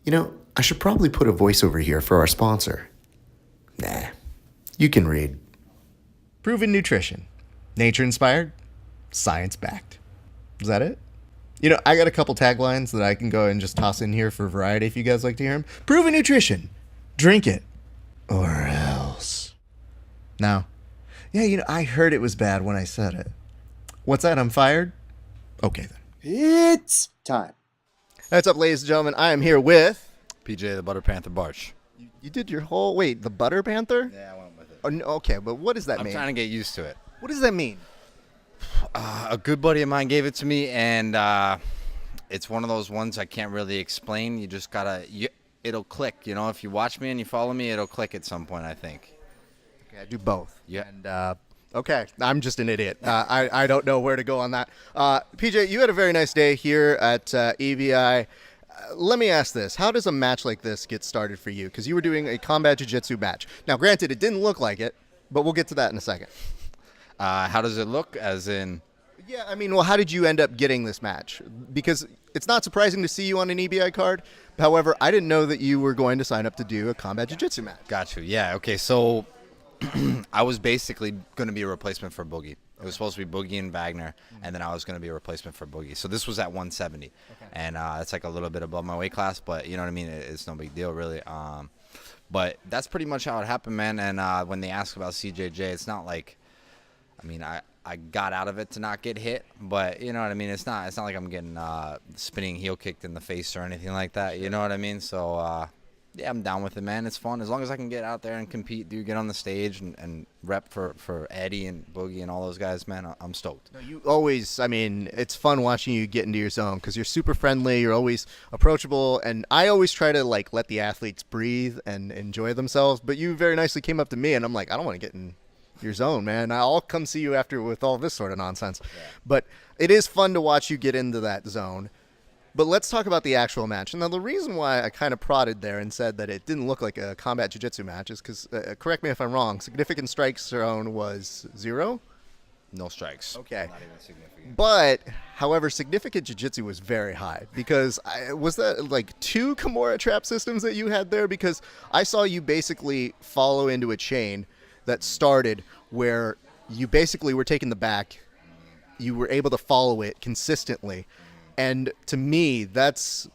I should probably put a voiceover here for our sponsor. Nah, you can read. Proven nutrition. Nature inspired. Science backed. Is that it? I got a couple taglines that I can go and just toss in here for variety if you guys like to hear them. Proven nutrition. Drink it. Or else. Now, yeah, I heard it was bad when I said it. What's that? I'm fired? Okay then. It's time. What's up, ladies and gentlemen? I am here with... PJ the Butter Panther Barch. You did your whole... Wait, the Butter Panther? Yeah, I went with it. Oh, no, okay, but what does that I'm mean? trying to get used to it. What does that mean? A good buddy of mine gave it to me, and it's one of those ones I can't really explain. You just gotta... It'll click, If you watch me and you follow me, it'll click at some point, I think. Okay, I do both. Yeah. And, okay, I'm just an idiot. I don't know where to go on that. PJ, you had a very nice day here at EBI. Let me ask this. How does a match like this get started for you? Because you were doing a combat jiu-jitsu match. Now, granted, it didn't look like it, but we'll get to that in a second. How does it look, as in... Yeah, well, how did you end up getting this match? Because it's not surprising to see you on an EBI card. However, I didn't know that you were going to sign up to do a combat jiu-jitsu match. Got you. Yeah, okay, so I was basically going to be a replacement for Boogie. It was supposed to be Boogie and Wagner, and then I was going to be a replacement for Boogie. So this was at 170, and it's like a little bit above my weight class, but you know what I mean? It's no big deal, really. But that's pretty much how it happened, man. And when they ask about CJJ, it's not like, I got out of it to not get hit, but you know what I mean? It's not like I'm getting spinning heel kicked in the face or anything like that. You know what I mean? So yeah, I'm down with it, man. It's fun as long as I can get out there and compete, get on the stage and rep for Eddie and Boogie and all those guys, man. I'm stoked. No, you always, it's fun watching you get into your zone because you're super friendly. You're always approachable, and I always try to let the athletes breathe and enjoy themselves. But you very nicely came up to me, and I'm like, I don't want to get in your zone, man. I'll come see you after with all this sort of nonsense. Yeah. But it is fun to watch you get into that zone. But let's talk about the actual match. Now, the reason why I kind of prodded there and said that it didn't look like a combat jiu-jitsu match is because, correct me if I'm wrong, significant strikes zone was 0? No strikes. Okay. Not even significant. But, however, significant jiu-jitsu was very high because was that like 2 Kimura trap systems that you had there? Because I saw you basically follow into a chain that started where you basically were taking the back. You were able to follow it consistently. And to me, that's,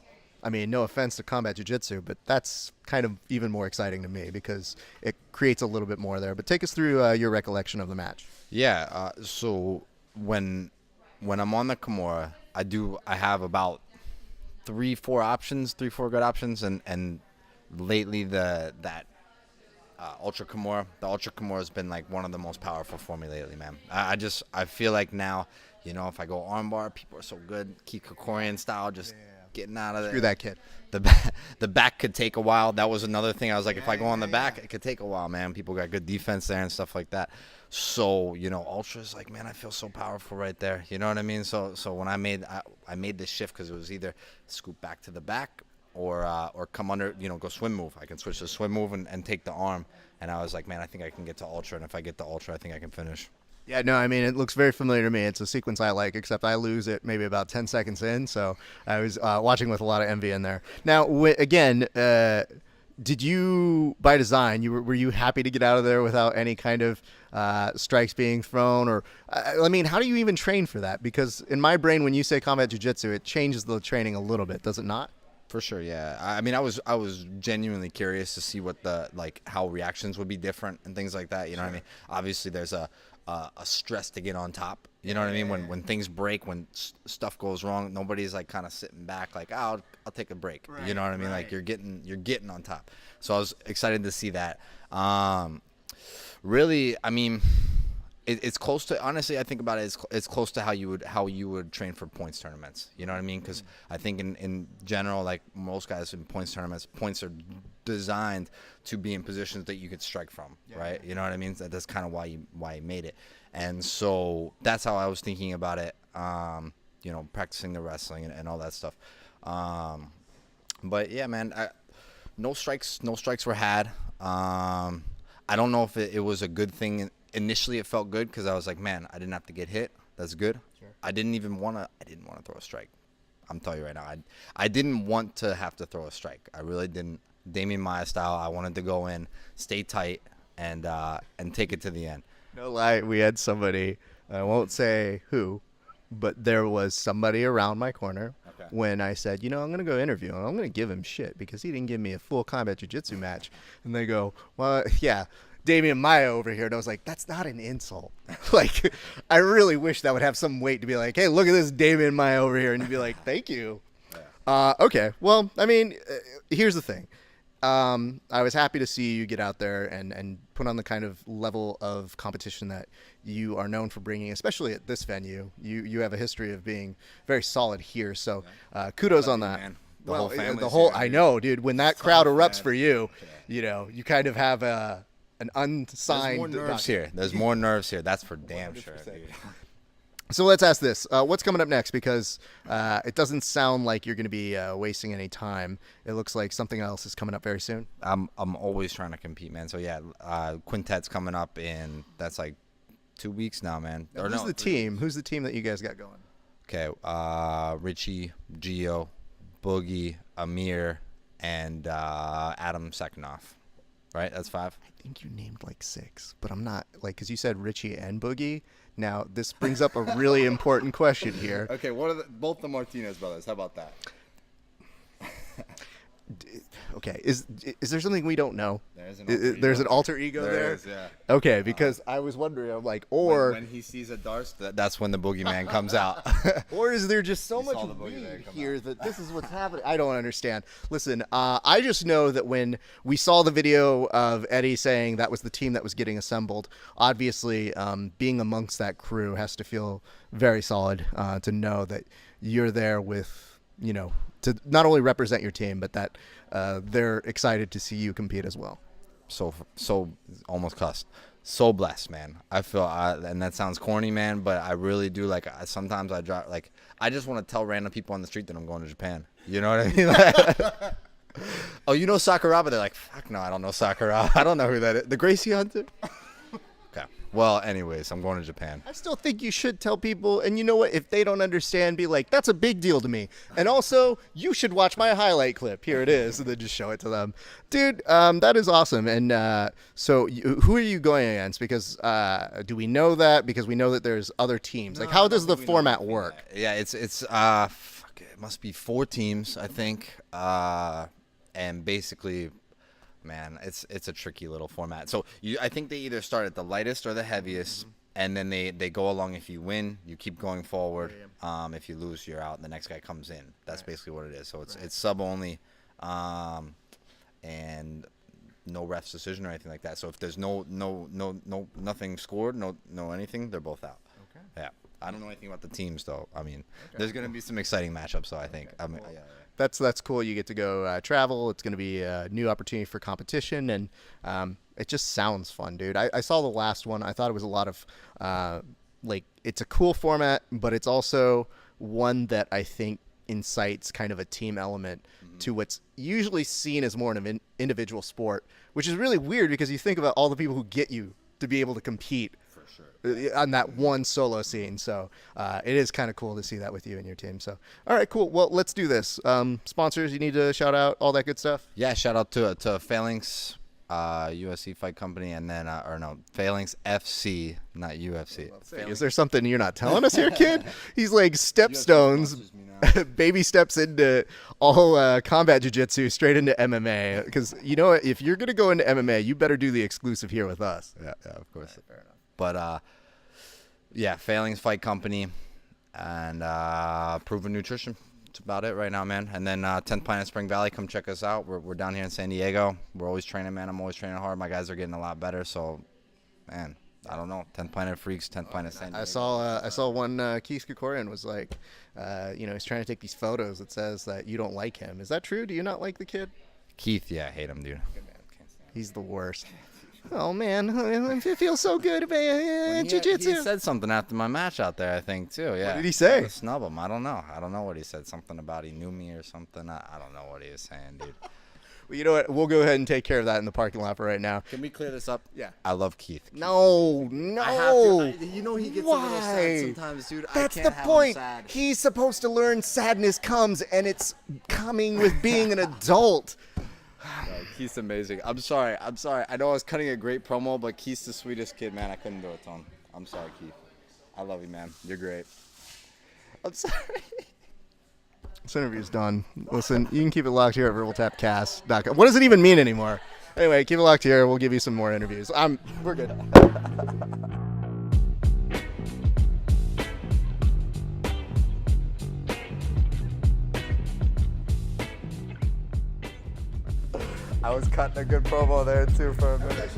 no offense to combat jiu-jitsu, but that's kind of even more exciting to me because it creates a little bit more there. But take us through your recollection of the match. Yeah, so when I'm on the Kimura, I have about 3-4 good options, and lately that Ultra Kimura, the Ultra Kimura has been like one of the most powerful for me lately, man. I feel like now, if I go armbar, people are so good. Keep Kokorian style, just getting out of there. Screw that kid. The back could take a while. That was another thing. I was like, if I go on the back, it could take a while, man. People got good defense there and stuff like that. So, Ultra's like, man, I feel so powerful right there. You know what I mean? So when I made this shift because it was either scoop back to the back or come under, go swim move. I can switch to swim move and take the arm. And I was like, man, I think I can get to Ultra. And if I get to Ultra, I think I can finish. Yeah, no, it looks very familiar to me. It's a sequence I like, except I lose it maybe about 10 seconds in. So I was watching with a lot of envy in there. Now, again, did you, by design, were you happy to get out of there without any kind of strikes being thrown? Or, how do you even train for that? Because in my brain, when you say combat jiu-jitsu, it changes the training a little bit, does it not? For sure, yeah. I was genuinely curious to see what how reactions would be different and things like that. You know what I mean? Obviously, there's a stress to get on top. You know what I mean? When things break, when stuff goes wrong, nobody's kind of sitting back I'll take a break. Right, you know what I mean? Right. You're getting on top. So I was excited to see that. Really, it's close to, honestly, I think about it, it's close to how you would train for points tournaments. You know what I mean? Because I think in general, most guys in points tournaments, points are designed to be in positions that you could strike from, right? You know what I mean? That's kind of why you made it. And so that's how I was thinking about it, practicing the wrestling and all that stuff. But yeah, man, no strikes were had. I don't know if it was a good thing. Initially, it felt good because I was like, man, I didn't have to get hit. That's good. Sure. I didn't want to throw a strike. I'm telling you right now, I didn't want to have to throw a strike. I really didn't. Damian Maia style. I wanted to go in, stay tight, and take it to the end. No lie, we had somebody, I won't say who, but there was somebody around my corner when I said, I'm going to go interview him. I'm going to give him shit because he didn't give me a full combat jiu-jitsu match. And they go, well, yeah, Damian Maia over here. And I was like, that's not an insult. Like, I really wish that would have some weight to be like, hey, look at this Damian Maia over here. And you'd be like, thank you. Okay, well, I mean, here's the thing. I was happy to see you get out there and put on the kind of level of competition that you are known for bringing, especially at this venue. You have a history of being very solid here, so kudos on that. Man. The whole family. I know, dude. When that crowd erupts for you, you kind of have an unsigned. There's more nerves here. There's more nerves here. That's for damn sure, dude. So let's ask this. What's coming up next? Because it doesn't sound like you're going to be wasting any time. It looks like something else is coming up very soon. I'm always trying to compete, man. So, yeah, Quintet's coming up in, that's like 2 weeks now, man. Who's the team? Who's the team that you guys got going? Okay, Richie, Gio, Boogie, Amir, and Adam Seknoff. Right? That's 5? I think you named like 6, but I'm not, like, because you said Richie and Boogie. Now, this brings up a really important question here. Okay, what are both the Martinez brothers? How about that? Okay, is there something we don't know? There's an alter ego there. There is, yeah. Okay, because I was wondering, I'm like, or when he sees a Darce, That's when the boogeyman comes out. or is there just so much saw the boogeyman weed come here that this is what's happening? I don't understand. Listen, I just know that when we saw the video of Eddie saying that was the team that was getting assembled, obviously being amongst that crew has to feel very solid to know that you're there with, to not only represent your team, but that they're excited to see you compete as well. So almost cussed. So blessed, man. I feel, and that sounds corny, man, but I really do. Like, sometimes I drive, like, I just want to tell random people on the street that I'm going to Japan. You know what I mean? Like, oh, you know Sakuraba? They're like, fuck no, I don't know Sakuraba. I don't know who that is. The Gracie Hunter? Okay. Well, anyways, I'm going to Japan. I still think you should tell people, and you know what? If they don't understand, be like, that's a big deal to me. And also, you should watch my highlight clip. Here it is, and then just show it to them. Dude, that is awesome. And so who are you going against? Because do we know that? Because we know that there's other teams. Like, how does the format work? Yeah, it's it must be 4 teams, I think. And basically, man, it's a tricky little format. So I think they either start at the lightest or the heaviest, and then they go along. If you win, you keep going forward. If you lose, you're out, and the next guy comes in. That's basically what it is. So it's sub only, and no ref's decision or anything like that. So if there's no nothing scored, no anything, they're both out. Okay. Yeah. I don't know anything about the teams though. I mean, there's gonna be some exciting matchups. So I think. I mean, yeah. That's cool. You get to go travel. It's going to be a new opportunity for competition, and it just sounds fun, dude. I saw the last one. I thought it was a lot of it's a cool format, but it's also one that I think incites kind of a team element to what's usually seen as more of an individual sport, which is really weird because you think about all the people who get you to be able to compete on that one solo scene. So it is kind of cool to see that with you and your team. So, all right, cool. Well, let's do this. Sponsors, you need to shout out all that good stuff. Yeah, shout out to Phalanx USC Fight Company, and then Phalanx FC, not UFC. Is there something you're not telling us here, kid? He's like stepstones, baby steps into all combat jiu-jitsu straight into MMA. Because you know what? If you're gonna go into MMA, you better do the exclusive here with us. Yeah, of course. Right, fair enough. But yeah, Phalanx Fight Company and Proven Nutrition. That's about it right now, man. And then 10th Planet Spring Valley, come check us out. We're down here in San Diego. We're always training, man. I'm always training hard. My guys are getting a lot better. So, man, I don't know. 10th Planet Freaks, 10th Planet San Diego. I saw one Keith Kikorian was like, he's trying to take these photos that says that you don't like him. Is that true? Do you not like the kid? Keith, yeah, I hate him, dude. He's the worst. Oh, man, it feels so good about jiu-jitsu. He said something after my match out there, I think, too. Yeah. What did he say? Snub him. I don't know what he said. Something about he knew me or something. I don't know what he was saying, dude. Well, you know what? We'll go ahead and take care of that in the parking lot for right now. Can we clear this up? Yeah. I love Keith. No. I have to. You know he gets a little Why? sad sometimes, dude. That's I the can't have point. him sad. He's supposed to learn sadness comes, and it's coming with being an adult. No, Keith's amazing. I'm sorry. I know I was cutting a great promo, but Keith's the sweetest kid, man. I couldn't do it to him. I'm sorry, Keith. I love you, man. You're great. I'm sorry. This interview's done. Listen, you can keep it locked here at verbaltapcast.com. What does it even mean anymore? Anyway, keep it locked here. We'll give you some more interviews. We're good. I was cutting a good promo there too for a minute.